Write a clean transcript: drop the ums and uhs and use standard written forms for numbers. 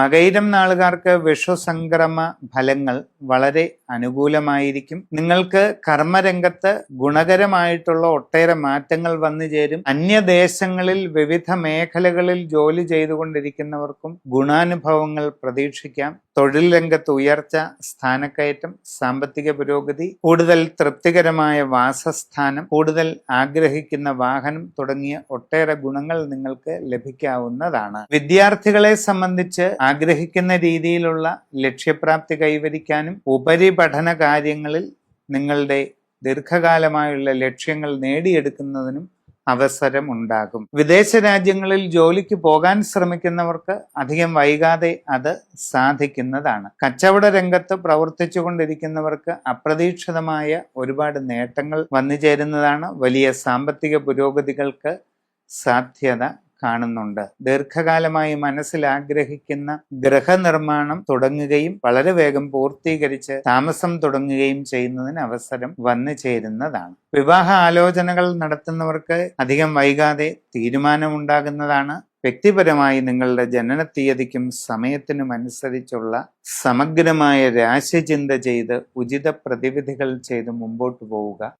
മകയിരം നാളുകാർക്ക് വിഷുസംക്രമ ഫലങ്ങൾ വളരെ അനുകൂലമായിരിക്കും. നിങ്ങൾക്ക് കർമ്മരംഗത്ത് ഗുണകരമായിട്ടുള്ള ഒട്ടേറെ മാറ്റങ്ങൾ വന്നു ചേരും. അന്യദേശങ്ങളിൽ വിവിധ മേഖലകളിൽ ജോലി ചെയ്തുകൊണ്ടിരിക്കുന്നവർക്കും ഗുണാനുഭവങ്ങൾ പ്രതീക്ഷിക്കാം. തൊഴിൽ രംഗത്ത് ഉയർച്ച, സ്ഥാനക്കയറ്റം, സാമ്പത്തിക പുരോഗതി, കൂടുതൽ തൃപ്തികരമായ വാസസ്ഥാനം, കൂടുതൽ ആഗ്രഹിക്കുന്ന വാഹനം തുടങ്ങിയ ഒട്ടേറെ ഗുണങ്ങൾ നിങ്ങൾക്ക് ലഭിക്കാവുന്നതാണ്. വിദ്യാർത്ഥികളെ സംബന്ധിച്ച് ആഗ്രഹിക്കുന്ന രീതിയിലുള്ള ലക്ഷ്യപ്രാപ്തി കൈവരിക്കാനും ഉപരിപഠന കാര്യങ്ങളിൽ നിങ്ങളുടെ ദീർഘകാലമായുള്ള ലക്ഷ്യങ്ങൾ നേടിയെടുക്കുന്നതിനും അവസരം ഉണ്ടാകും. വിദേശ രാജ്യങ്ങളിൽ ജോലിക്ക് പോകാൻ ശ്രമിക്കുന്നവർക്ക് അധികം വൈകാതെ അത് സാധിക്കുന്നതാണ്. കച്ചവട രംഗത്ത് പ്രവർത്തിച്ചു കൊണ്ടിരിക്കുന്നവർക്ക് അപ്രതീക്ഷിതമായ ഒരുപാട് നേട്ടങ്ങൾ വന്നു ചേരുന്നതാണ്. വലിയ സാമ്പത്തിക പുരോഗതികൾക്ക് സാധ്യത കാണുന്നുണ്ട്. ദീർഘകാലമായി മനസ്സിൽ ആഗ്രഹിക്കുന്ന ഗൃഹനിർമ്മാണം തുടങ്ങുകയും വളരെ വേഗം പൂർത്തീകരിച്ച് താമസം തുടങ്ങുകയും ചെയ്യുന്നതിന് അവസരം വന്നു ചേരുന്നതാണ്. വിവാഹ ആലോചനകൾ നടത്തുന്നവർക്ക് അധികം വൈകാതെ തീരുമാനമുണ്ടാകുന്നതാണ്. വ്യക്തിപരമായി നിങ്ങളുടെ ജനന തീയതിക്കും സമയത്തിനും അനുസരിച്ചുള്ള സമഗ്രമായ രാശിചിന്ത ചെയ്ത് ഉചിത പ്രതിവിധികൾ ചെയ്ത് മുമ്പോട്ട് പോവുക